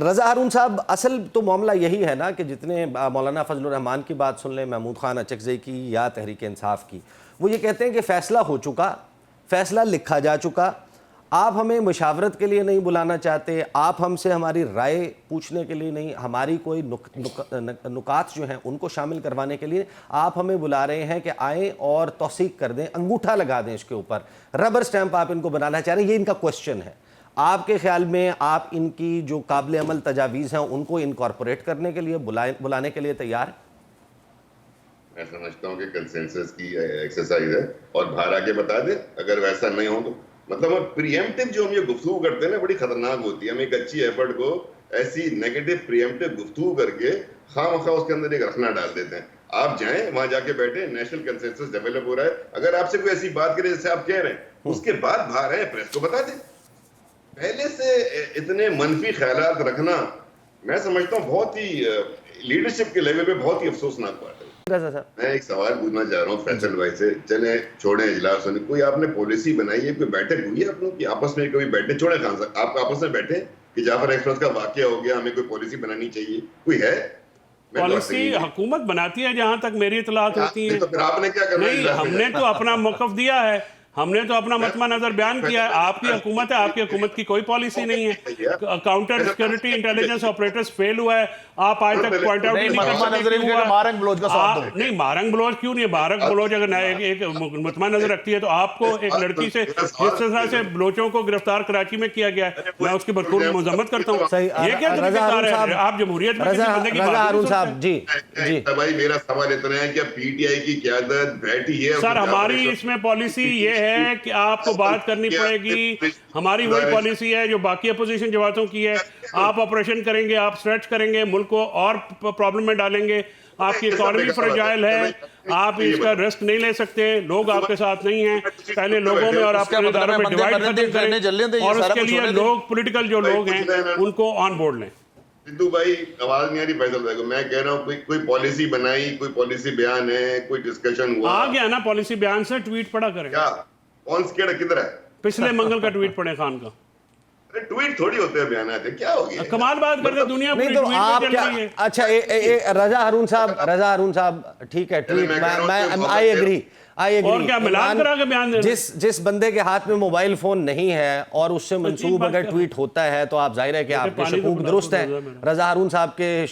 رضا ہارون صاحب اصل تو معاملہ یہی ہے نا کہ جتنے مولانا فضل الرحمان کی بات سن لیں، محمود خان اچکزئی کی یا تحریک انصاف کی، وہ یہ کہتے ہیں کہ فیصلہ ہو چکا، فیصلہ لکھا جا چکا، آپ ہمیں مشاورت کے لیے نہیں بلانا چاہتے، آپ ہم سے ہماری رائے پوچھنے کے لیے نہیں، ہماری کوئی نکات جو ہیں ان کو شامل کروانے کے لیے آپ ہمیں بلا رہے ہیں کہ آئیں اور توثیق کر دیں، انگوٹھا لگا دیں اس کے اوپر، ربر سٹیمپ آپ ان کو بنانا چاہ رہے ہیں۔ یہ ان کا کوشچن ہے۔ آپ کے خیال میں آپ ان کی جو قابل عمل تجاویز ہیں ان کو انکارپوریٹ کرنے کے لیے بلانے کے لیے تیار ہیں؟ میں سمجھتا ہوں کہ کنسنسس کی ایکسرسائز ہے اور باہر آ کے بتا دیں اگر ویسا نہیں ہو تو۔ مطلب پریمپٹیو جو ہم یہ گفتگو کرتے ہیں نا بڑی خطرناک ہوتی ہے، ہم ایک اچھی ایفرٹ کو ایسی نیگیٹو پریمپٹیو گفتگو کر کے خواہ مخواہ اس کے اندر ایک رکھنا ڈال دیتے ہیں۔ آپ جائیں وہاں جا کے بیٹھیں، نیشنل کنسنسس ڈیولپ ہو رہا ہے، اگر آپ سے کوئی ایسی بات کرے جیسے آپ کہہ رہے ہیں اس کے بعد باہر آئیں پریس کو بتا دیں۔ پہلے سے اتنے منفی خیالات رکھنا میں سمجھتا ہوں بہت ہی لیڈرشپ کے لیول پہ بہت ہی افسوسناک بات ہے۔ میں ایک سوال پوچھنا چاہ رہا ہوں فیصل بھائی سے، چلیں چھوڑیں اجلاس ہونے، کوئی آپ نے پالیسی بنائی ہے، کوئی بیٹھک ہوئی ہے آپ لوگ کی آپس میں؟ کبھی بیٹھے چھوڑیں خان صاحب، آپ آپس میں بیٹھے کہ جعفر ایکسپریس کا واقعہ ہو گیا، ہمیں کوئی پالیسی بنانی چاہیے، کوئی ہے؟ پالیسی حکومت بناتی ہے جہاں تک میری اطلاعات ہوتی ہیں۔ تو پھر آپ نے کیا کرنا ہے؟ نہیں، ہم نے تو اپنا موقف دیا ہے، ہم نے تو اپنا مطمع نظر بیان کیا ہے۔ آپ کی حکومت ہے، آپ کی حکومت کی کوئی پالیسی نہیں ہے۔ کاؤنٹر سیکیورٹی انٹیلیجنس آپریٹرز فیل ہوا ہے، آپ آج تک پوائنٹ آؤٹ نہیں کر سکتے کیوں ہوا ہے۔ نہیں، مارنگ بلوچ کیوں نہیں ہے؟ مارنگ بلوچ اگر ایک مطمع نظر رکھتی ہے تو آپ کو ایک لڑکی سے جس طرح سے بلوچوں کو گرفتار کراچی میں کیا گیا ہے، میں اس کی بھرپور مذمت کرتا ہوں۔ یہ کیا طریقہ کار ہے؟ آپ جمہوریت میں کسی بندے کی بات نہیں سنتے۔ جی بھائی، میرا سوال اتنا ہے کہ پی ٹی آئی کی قیادت بیٹھی ہے۔ سر ہماری اس میں پالیسی یہ ہے کہ آپ کو بات کرنی پڑے گی، ہماری وہی پالیسی ہے جو باقی اپوزیشن جماعتوں کی ہے۔ آپ آپریشن کریں گے، آپ سٹریچ کریں گے، ملک کو اور پرابلم میں ڈالیں گے، آپ کی اکانومی فریجائل ہے، آپ اس کا رسک نہیں لے سکتے، لوگ آپ کے ساتھ نہیں ہیں۔ پہلے لوگوں میں اور آپ کے اداروں میں ڈیوائڈ ختم کریں اور اس کے لیے لوگ پولیٹیکل جو لوگ ہیں ان کو آن بورڈ لیں۔ سدھو بھائی آواز نہیں آ رہی فیصل بھائی کو، میں کہہ رہا ہوں کوئی پالیسی بنائی، کوئی پالیسی بیان ہے، کوئی ڈسکشن ہوا؟ آ گیا نا پالیسی بیان سے، ٹویٹ پڑھا کریں۔ کیا کون سے کدھر ہے؟ پچھلے منگل کا ٹویٹ پڑھیں خان کا۔ ٹویٹ تھوڑی ہوتے ہیں بیانات، کیا ہو گیا؟ کمال بات کرتے دنیا پوری ٹویٹ پہ چل رہی ہے۔ اچھا رضا ہارون صاحب ٹھیک ہے، ٹویٹ میں آئی ایگری اور کیا ملان کرا کے بیان دینا؟ جس بندے کے ہاتھ میں موبائل فون نہیں ہے اور اس سے منسوب اگر ٹویٹ ہوتا ہے تو آپ ظاہر ہے کہ آپ کے شکوک درست ہیں۔ رضا ہارون صاحب کے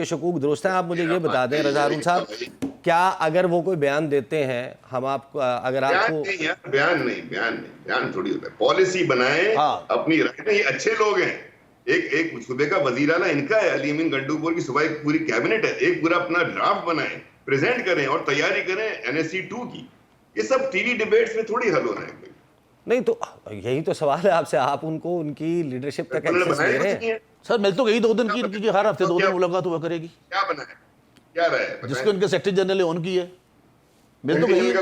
شکوک درست ہیں۔ آپ مجھے یہ بتا دیں رضا ہارون صاحب، کیا اگر وہ کوئی بیان دیتے ہیں، ہم آپ کو اگر آپ کو بیان تھوڑی ہوتا ہے، پالیسی بنائیں اپنی رائے۔ یہ اچھے لوگ ہیں، ایک صوبے کا وزیر اعلیٰ ان کا ہے، علی امین گنڈو پور کی صوبائی پوری کیبنٹ ہے، ایک پورا اپنا ڈرافٹ بنائیں، پریزنٹ کریں اور تیاری کریں NSC 2 کی۔ یہ سب ٹی وی ڈیبیٹس میں تھوڑی حل ہونا ہے کوئی۔ نہیں تو یہی تو سوال ہے آپ سے، آپ ان کو ان کی لیڈرشپ تک ایکسس دے رہے ہیں؟ سر مل تو گئی 2 دن کی، ہر ہفتے 2 دن ملاقات ہوا کرے گی۔ کیا بنا ہے، کیا رہا ہے جس کو ان کے سیکرٹری جنرل ان کی ہے، مل تو گئی ہے۔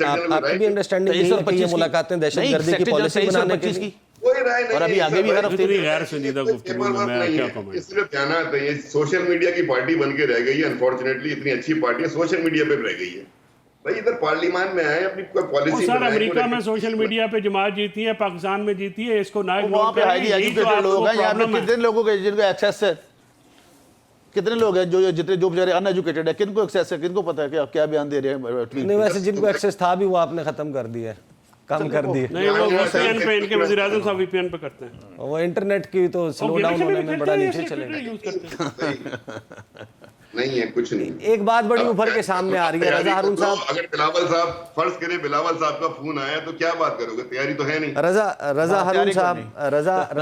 آپ کی بھی انڈرسٹینڈنگ نہیں ہے کہ یہ ملاقاتیں دہشت گردی کی پالیسی بنانے کے لیے؟ کوئی رائے نہیں، اور ابھی آگے بھی ہر ہفتے غیر سنجیدہ گفتگو میں کیا کمائیں۔ اس لیے دھیانات ہے، یہ سوشل میڈیا کی پارٹی بن کے رہ گئی ہے، انفارچونیٹلی اتنی اچھی پارٹی ہے سوشل میڈیا پہ رہ گئی ہے۔ بھائی ادھر پارلیمان میں آئے، اپنی کوئی پالیسی سر بنائیں۔ امریکہ میں سوشل میڈیا پہ جماعت جیتی ہے، پاکستان میں جیتی ہے، اس کو نہ وہاں پہ ہائیلی ایجوکیٹڈ لوگ ہیں، یہاں پہ کتنے لوگوں کے جن کو ایکسیس ہے، کتنے لوگ ہیں جو بیچارے ان ایجوکیٹڈ ہیں، کن کو ایکسیس ہے، کن کو پتہ ہے کہ آپ کیا بیان دے رہے ہیں؟ نہیں ویسے جن کو ایکسیس تھا بھی وہ آپ نے ختم کر دیا ہے، کم کر دیے۔ نہیں وہ VPN پہ، ان کے وزیر اعظم صاحب VPN پہ کرتے ہیں، وہ انٹرنیٹ کی تو سلو ڈاؤن ہونے میں بڑا نیچے چلے گئے۔ نہیں ہے، کچھ نہیں۔ ایک بات بڑی ابھر کے سامنے آ رہی ہے رضا ہارون صاحب، اگر بلاول صاحب فرض کریں بلاول صاحب کا فون آیا تو کیا بات کرو گے؟ تیاری تو ہے نہیں۔ رضا ہارون صاحب،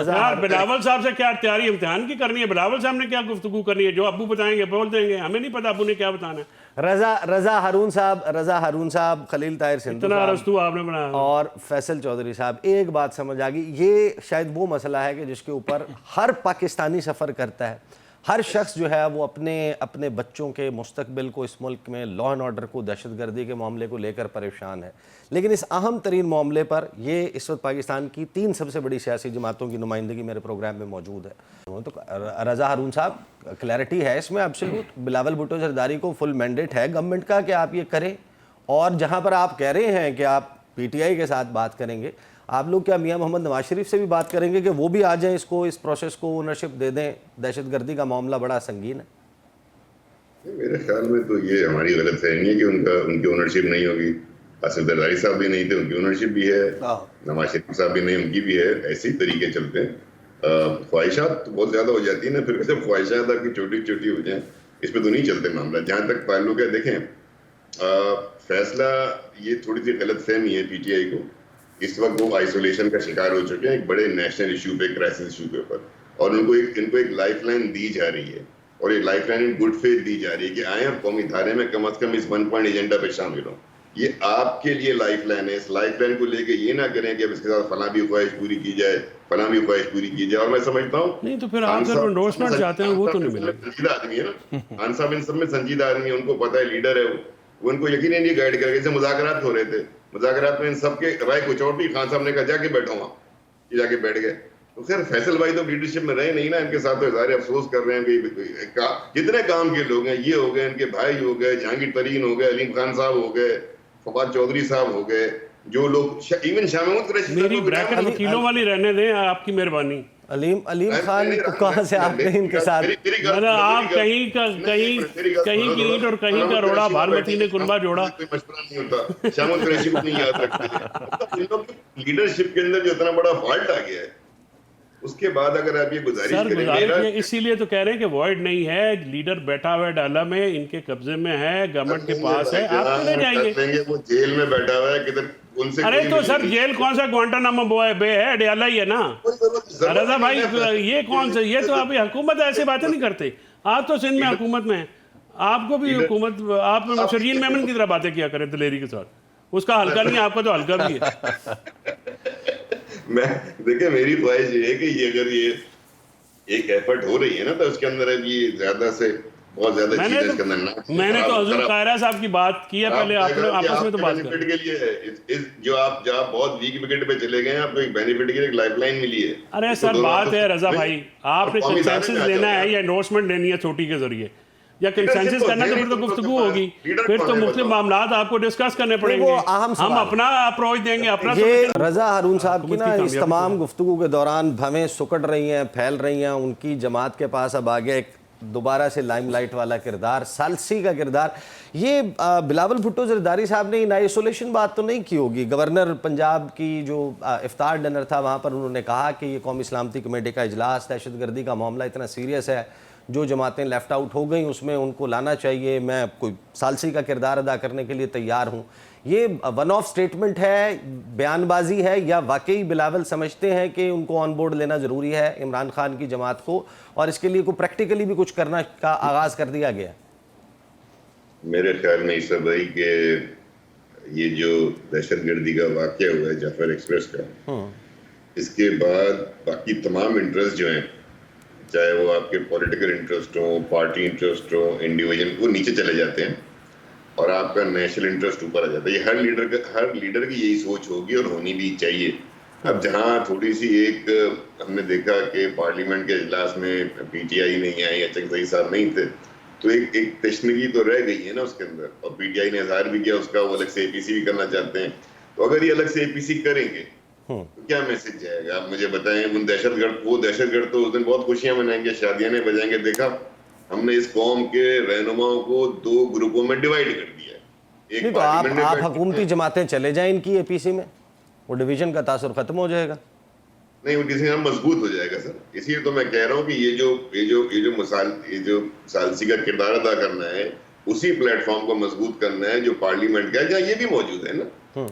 یار بلاول صاحب سے کیا تیاری امتحان کی کرنی ہے؟ بلاول صاحب نے کیا گفتگو کرنی ہے؟ جو ابو بتائیں گے بول دیں گے، ہمیں نہیں پتا ابو نے کیا بتانا ہے۔ رضا ہارون صاحب، خلیل طاہر سندھو اتنا رستو آپ نے بنایا اور فیصل چودھری صاحب، ایک بات سمجھ آ گئی، یہ شاید وہ مسئلہ ہے کہ جس کے اوپر ہر پاکستانی سفر کرتا ہے، ہر شخص جو ہے وہ اپنے بچوں کے مستقبل کو، اس ملک میں لا اینڈ آرڈر کو، دہشت گردی کے معاملے کو لے کر پریشان ہے، لیکن اس اہم ترین معاملے پر یہ اس وقت پاکستان کی 3 سب سے بڑی سیاسی جماعتوں کی نمائندگی میرے پروگرام میں موجود ہے۔ تو رضا ہارون صاحب کلیئرٹی ہے اس میں ایبسولوٹ، بلاول بھٹو زرداری کو فل مینڈیٹ ہے گورنمنٹ کا کہ آپ یہ کریں، اور جہاں پر آپ کہہ رہے ہیں کہ آپ PTI کے ساتھ بات کریں گے، آپ لوگ کیا میاں محمد نواز شریف سے بھی بات کریں گے کہ وہ بھی آ جائیں اس کو اس پروسیس کو اونرشپ دے دیں؟ دہشت گردی کا معاملہ بڑا سنگین ہے. میرے خیال میں تو یہ ہماری غلط فہمی ہے کہ ان کی اونرشپ نہیں ہوگی. آصف زرداری صاحب بھی نہیں تھے، ان کی اونرشپ بھی ہے. نواز شریف صاحب بھی نہیں، ان کی بھی ہے. ایسے ہی طریقے چلتے ہیں. خواہشات تو بہت زیادہ ہو جاتی ہیں نا، پھر جب خواہشات آپ کی چھوٹی چھوٹی ہو جائیں اس پہ تو نہیں چلتے معاملہ. جہاں تک تعلق ہے، دیکھیں فیصلہ یہ تھوڑی سی غلط فہمی ہے پی ٹی آئی کو. اس وقت وہ آئسولیشن کا شکار ہو چکے ہیں ایک بڑے نیشنل ایشو پہ، کرائسس ایشو کے اوپر، اور ان کو ایک لائف لائن دی جا رہی ہے، اور ایک لائف لائن گڈ فیتھ دی جا رہی ہے کہ آئیں آپ قومی دھارے میں کم از کم اس 1 پوائنٹ ایجنڈا پہ شامل ہوں. یہ آپ کے لیے لائف لائن ہے. اس لائف لائن کو لے کے یہ نہ کریں کہ اب اس کے ساتھ فلاں بھی خواہش پوری کی جائے، فلاں بھی خواہش پوری کی جائے. اور میں سمجھتا ہوں نہیں تو پھر آپ جب انڈورسمنٹ چاہتے ہیں وہ تو نہیں ملے. سنجیدہ آدمی ہے نا خان صاحب، ان سب میں سنجیدہ آدمی ہے، ان کو پتہ ہے لیڈر ہے وہ ان کو یقیناً یہ گائیڈ کرے. جیسے مذاکرات ہو رہے تھے، مذاکرات میں ان سب کے رائے کچھ اور تھی. خان صاحب نے کہا جا کے بیٹھو وہاں، یہ جا کے بیٹھ گئے. تو خیر فیصل بھائی تو لیڈرشپ میں رہے نہیں نا، ان کے ساتھ تو اظہار افسوس کر رہے ہیں کہ جتنے کام کے لوگ ہیں، یہ ہو گئے، ان کے بھائی ہو گئے، جہانگیر ترین ہو گئے، علیم خان صاحب ہو گئے، فواد چودھری صاحب ہو گئے، جو لوگ ایون شاہ محمود قریشی میری بریکٹ وکیلوں والی رہنے دیں، آپ کی مہربانی. علیم خان کو کہاں سے آپ نے ان کے ساتھ آپ کہیں کی اینٹ اور کہیں کا روڑا بھارمتی نے کنبا جوڑا. کوئی مشورہ نہیں ہوتا. شاہ محمود قریشی کو نہیں یاد رکھتے. ان لوگ لیڈرشپ کے اندر جو اتنا بڑا فالٹ آ گیا ہے، اس کے بعد اگر آپ یہ گزارش کریں، اسی لیے تو کہہ رہے ہیں کہ وائڈ نہیں ہے، لیڈر بیٹھا ہوا ہے ڈالا میں، ان کے قبضے میں ہے، گورنمنٹ کے پاس ہے، آپ چلے جائیں گے. وہ جیل میں بیٹھا ہوا ہے کدھر ان سے. ارے تو سر جیل کون سا گوانٹانامو بے ہے، ڈالا ہی ہے نا. رضا بھائی یہ کون سا، یہ تو ابھی حکومت ایسے باتیں نہیں کرتے. آپ تو سندھ میں حکومت میں ہیں، آپ کو بھی حکومت، آپ شرجیل میمن کی طرح باتیں کیا کریں دلیری کے ساتھ. اس کا حلقہ نہیں، آپ کا تو حلقہ بھی ہے. میں دیکھیں میری خواہش یہ ہے کہ یہ اگر یہ ایک ایفرٹ ہو رہی ہے نا، تو اس کے اندر اب یہ زیادہ سے بہت زیادہ چیزیں اس کے اندر نہ. میں نے تو حضور قاہرہ صاحب کی بات کی ہے، پہلے آپ نے آپس میں تو بات کر کے لیے جو آپ بہت ویک وکٹ پہ چلے گئے ہیں، آپ کو ایک بینیفٹ کے لیے ایک لائف لائن ملی ہے. ارے سر بات ہے رضا بھائی، آپ نے کنسنسس لینا ہے یا انڈورسمنٹ لینی ہے چھوٹی کے ذریعے، یا کنسنسس کرنا تو پھر تو گفتگو ہوگی، پھر تو مختلف معاملات آپ کو ڈسکس کرنے پڑیں گے. ہم اپنا اپروچ دیں گے، اپنا. یہ رضا ہارون صاحب کی نا اس تمام گفتگو کے دوران بھویں سکڑ رہی ہیں، پھیل رہی ہیں. ان کی جماعت کے پاس اب آگے ایک دوبارہ سے لائم لائٹ والا کردار، ثالثی کا کردار. یہ بلاول بھٹو زرداری صاحب نے ان آئسولیشن بات تو نہیں کی ہوگی؟ گورنر پنجاب کی جو افطار ڈنر تھا وہاں پر انہوں نے کہا کہ یہ قومی سلامتی کمیٹی کا اجلاس، دہشت گردی کا معاملہ اتنا سیریس ہے، جو جماعتیں لیفٹ آؤٹ ہو گئیں اس میں ان کو لانا چاہیے، میں کوئی ثالثی کا کردار ادا کرنے کے لیے تیار ہوں. یہ ون آف سٹیٹمنٹ ہے، بیان بازی ہے، یا واقعی بلاول سمجھتے ہیں کہ ان کو آن بورڈ لینا ضروری ہے عمران خان کی جماعت کو، اور اس کے لیے کوئی پریکٹیکلی بھی کچھ کرنا کا آغاز کر دیا گیا؟ میرے خیال میں عیسیٰ بھائی کہ یہ جو دہشت گردی کا واقعہ ہوا ہے جعفر ایکسپریس کا، اس کے بعد باقی تمام انٹرسٹ جو ہیں، چاہے وہ آپ کے پولیٹیکل انٹرسٹ ہوں، پارٹی انٹرسٹ ہوں، انڈیویجن، وہ نیچے چلے جاتے ہیں اور آپ کا نیشنل انٹرسٹ اوپر آ جاتا ہے. یہ ہر لیڈر کی یہی سوچ ہوگی اور ہونی بھی چاہیے. اب جہاں تھوڑی سی ایک ہم نے دیکھا کہ پارلیمنٹ کے اجلاس میں پی ٹی آئی نہیں آئی، اچکزئی صاحب نہیں تھے، تو ایک تشنگی تو رہ گئی ہے نا اس کے اندر. اور پی ٹی آئی نے اظہار بھی کیا اس کا، وہ الگ سے اے پی سی بھی کرنا چاہتے ہیں. تو اگر یہ الگ سے اے پی سی کریں گے تو کیا میسج جائے گا؟ آپ مجھے بتائیں. وہ دہشت گرد تو اس دن بہت خوشیاں منائیں گے، شادیاں نے بجائیں گے. دیکھا ہم نے اس قوم کے رہنماؤں کو 2 گروپوں میں ڈیوائیڈ کر دیا ہے. نہیں تو آپ حکومتی جماعتیں چلے جائیں ان کی اے پی سی میں، وہ ڈویژن کا تاثر ختم ہو جائے گا. نہیں، وہ کسی نام مضبوط ہو جائے گا سر. اسی لیے تو میں کہہ رہا ہوں کہ یہ جو ثالثی کا کردار ادا کرنا ہے، اسی پلیٹ فارم کو مضبوط کرنا ہے جو پارلیمنٹ کا ہے، جہاں یہ بھی موجود ہے نا.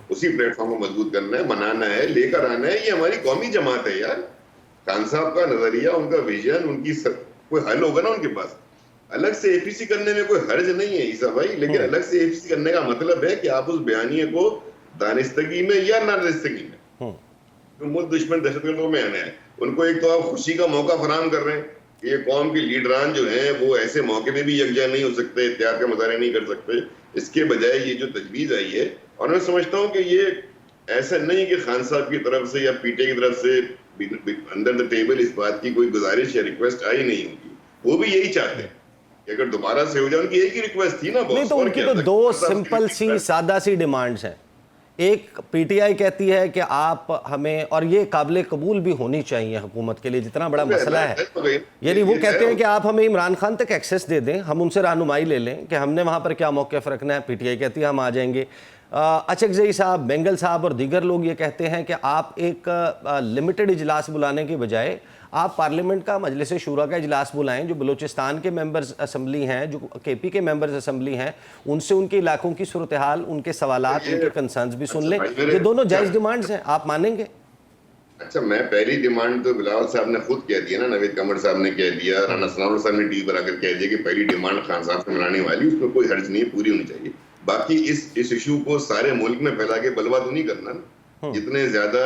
اسی پلیٹ فارم کو مضبوط کرنا ہے، منانا ہے، لے کر آنا ہے. یہ ہماری قومی جماعت ہے یار. خان صاحب کا نظریہ، ان کا ویژن، ان کی کوئی حل ہوگا نا ان کے پاس. الگ سے اے پی سی کرنے میں کوئی حرج نہیں ہے عیسیٰ بھائی، لیکن الگ سے اے پی سی کرنے کا مطلب ہے کہ آپ اس بیانیے کو دانستگی میں یا نادانستگی میں، جو ملک دشمن دہشت گردوں میں آنا ہے، ان کو ایک تو آپ خوشی کا موقع فراہم کر رہے ہیں کہ یہ قوم کے لیڈران جو ہیں وہ ایسے موقع میں بھی یکجا نہیں ہو سکتے، اتحاد کا مظاہرہ نہیں کر سکتے. اس کے بجائے یہ جو تجویز آئی ہے، اور میں سمجھتا ہوں کہ یہ ایسا نہیں کہ خان صاحب کی طرف سے یا پی ٹی کی طرف سے انڈر دا ٹیبل اس بات کی کوئی گزارش یا ریکویسٹ آئی نہیں ہوگی. وہ بھی یہی چاہتے ہیں کہ اگر دوبارہ سے ہو جائے. ان کی ایک ہی ریکویسٹ تھی نا. نہیں تو ان کی تو 2 سمپل سی سادہ سی ڈیمانڈز ہیں. ایک پی ٹی آئی کہتی ہے کہ آپ ہمیں, اور یہ قابل قبول بھی ہونی چاہیے حکومت کے لیے جتنا بڑا مسئلہ ہے, یعنی وہ کہتے ہیں کہ آپ ہمیں عمران خان تک ایکسیس دے دیں, ہم ان سے رہنمائی لے لیں کہ ہم نے وہاں پر کیا موقف رکھنا ہے. پی ٹی آئی کہتی ہے ہم آ جائیں گے. اچکزئی صاحب, بینگل صاحب اور دیگر لوگ یہ کہتے ہیں کہ آپ ایک لمیٹڈ اجلاس بلانے کے بجائے آپ پارلیمنٹ کا مجلس شورا کا اجلاس بلائیں, جو بلوچستان کے ممبرز اسمبلی ہیں, جو کے پی کے ممبرز اسمبلی ہیں, ان سے ان کے علاقوں کی صورتحال, ان کے سوالات, ان کے کنسرنز بھی سن لیں. یہ دونوں جائز ڈیمانڈز ہیں, آپ مانیں گے؟ اچھا, میں پہلی ڈیمانڈ تو بلاول صاحب نے خود کہہ دیا نا, نوید قمر صاحب نے کہہ دیا, رانا ثناءاللہ صاحب نے ٹی وی پر آ کر کہہ دیا کہ پہلی ڈیمانڈ خان صاحب سے منانے والی, اس میں کوئی حرج نہیں ہے, پوری ہونی چاہیے. باقی اس ایشو کو سارے ملک میں پھیلا کے بلوا تو نہیں کرنا نا. جتنے زیادہ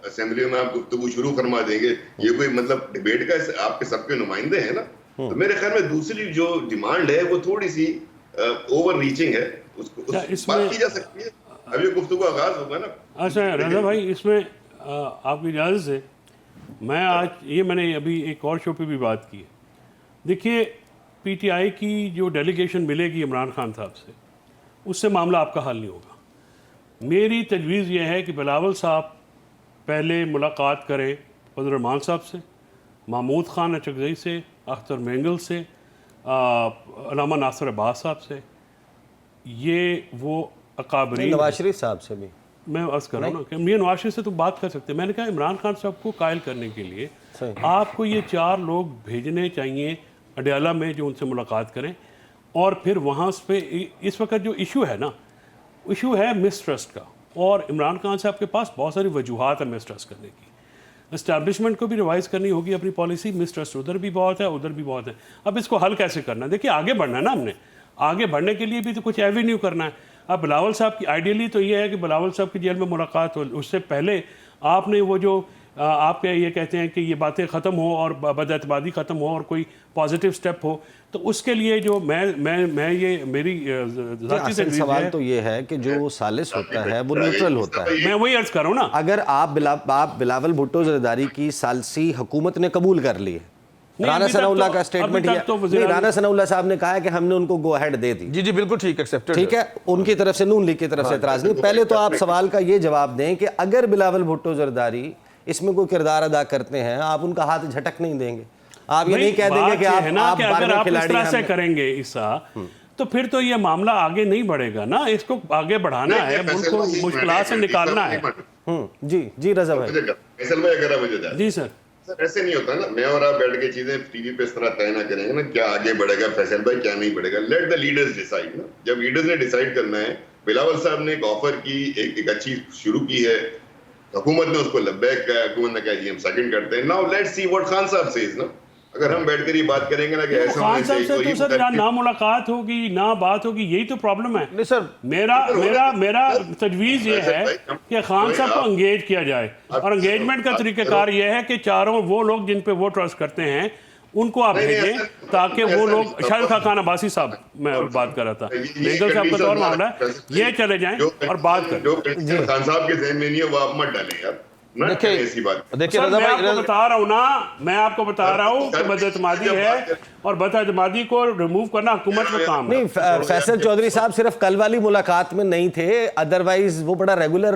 اسمبلیوں میں آپ گفتگو شروع فرما دیں گے, یہ کوئی مطلب ڈیبیٹ کا آپ کے سب کے نمائندے ہیں نا. تو میرے خیال میں دوسری جو ڈیمانڈ ہے وہ تھوڑی سی اوور ریچنگ ہے, اس کو بات کی جا سکتی ہے. اب یہ گفتگو آغاز ہوگا نا. اچھا رضا بھائی, اس میں آپ کی اجازت سے میں آج میں نے ابھی ایک اور شو پہ بھی بات کی ہے. دیکھیے, پی ٹی آئی کی جو ڈیلیگیشن ملے گی عمران خان صاحب سے, اس سے معاملہ آپ کا حل نہیں ہوگا. میری تجویز یہ ہے کہ بلاول صاحب پہلے ملاقات کریں فضل الرحمان صاحب سے, محمود خان اچکزئی سے, اختر مینگل سے, علامہ ناصر عباس صاحب سے. یہ وہ اکابرین, نواز شریف صاحب سے بھی میں عرض کر رہا ہوں نا کہ میر نواز شریف سے تو بات کر سکتے ہیں. میں نے کہا عمران خان صاحب کو قائل کرنے کے لیے آپ کو یہ 4 لوگ بھیجنے چاہیے اڈیالہ میں, جو ان سے ملاقات کریں. اور پھر وہاں پہ اس وقت جو ایشو ہے نا, ایشو ہے مسٹرسٹ کا, اور عمران خان صاحب کے پاس بہت ساری وجوہات ہیں مسٹرسٹ کرنے کی. اسٹیبلشمنٹ کو بھی ریوائز کرنی ہوگی اپنی پالیسی. مسٹرسٹ ادھر بھی بہت ہے, ادھر بھی بہت ہے. اب اس کو حل کیسے کرنا ہے؟ دیکھیے, آگے بڑھنا ہے نا, ہم نے آگے بڑھنے کے لیے بھی تو کچھ ایوینیو کرنا ہے. اب بلاول صاحب کی آئیڈیلی تو یہ ہے کہ بلاول صاحب کی جیل میں ملاقات ہو, اس سے پہلے آپ نے وہ جو آپ یہ کہتے ہیں کہ یہ باتیں ختم ہو اور بد اعتمادی ختم ہو اور کوئی پازیٹیو سٹیپ ہو, تو اس کے لیے جو میں یہ میری ذاتی تجویز سوال ہے, تو یہ ہے کہ جو ثالث ہوتا ہے وہ نیوٹرل ہوتا ہے. میں وہی عرض کر رہا ہوں نا, اگر آپ بلاول بھٹو زرداری کی ثالثی حکومت نے قبول کر لی ہے, رانا ثناء اللہ کا اسٹیٹمنٹ یہ, رانا ثناء اللہ صاحب نے کہا ہے کہ ہم نے ان کو گو ہیڈ دے دی. جی بالکل ٹھیک, ایکسیپٹڈ. ٹھیک ہے, ان کی طرف سے, نون لیگ کی طرف سے اعتراض نہیں. پہلے تو آپ سوال کا یہ جواب دیں کہ اگر بلاول بھٹو زرداری اس میں کوئی کردار ادا کرتے ہیں, آپ ان کا ہاتھ جھٹک نہیں دیں گے. آپ یہ نہیں کہہ دیں گے کہ آپ اگر آپ اس طرح سے کریں گے عیسیٰ, تو پھر تو یہ معاملہ آگے نہیں بڑھے گا نا. اس کو آگے بڑھانا ہے, ملک کو مشکلات سے نکالنا ہے. جی رضا بھائی. جی سر, ایسے نہیں ہوتا نا, میں اور آپ بیٹھ کے چیزیں ٹی وی پہ اس طرح طے نہ کریں گے نا, کیا آگے بڑھے گا فیصل بھائی, کیا نہیں بڑھے گا. لیٹ دا لیڈرز ڈیسائیڈ نا. جب لیڈرز نے ڈیسائیڈ کرنا ہے, بلاول صاحب نے ایک آفر کی, ایک اچھی شروع کی ہے, حکومت نے اس کو لبیک کہا, حکومت نے کہا جی ہم سیکنڈ کرتے ہیں. Now let's see what Khan صاحب سیز نا. اگر ہم بیٹھ کر یہ بات کریں گے نا کہ ایسا خان صاحب سے تو سر نہ ملاقات ہوگی نہ بات ہوگی, یہی تو پرابلم ہے. نہیں سر, میرا تجویز یہ ہے کہ خان صاحب کو انگیج کیا جائے, اور انگیجمنٹ کا طریقہ کار یہ ہے کہ چاروں وہ لوگ جن پہ وہ ٹرسٹ کرتے ہیں ان کو آپ بھیجیں, تاکہ وہ لوگ, شاید خان عباسی صاحب میں بات کر رہا تھا, بینگل صاحب کا تو اور معاملہ ہے, یہ چلے جائیں اور بات کریں. جو خان صاحب کے ذہن میں نہیں ہے وہ آپ مت ڈالیں یار. دیکھیں میں آپ کو بتا رہا ہوں نا, میں آپ کو بتا رہا ہوں کہ بد اعتمادی ہے, اور بد اعتمادی کو ریموو کرنا حکومت کا کام ہے. نہیں, فیصل چودھری صاحب صرف کل والی ملاقات میں نہیں تھے, ادروائز وہ بڑا ریگولر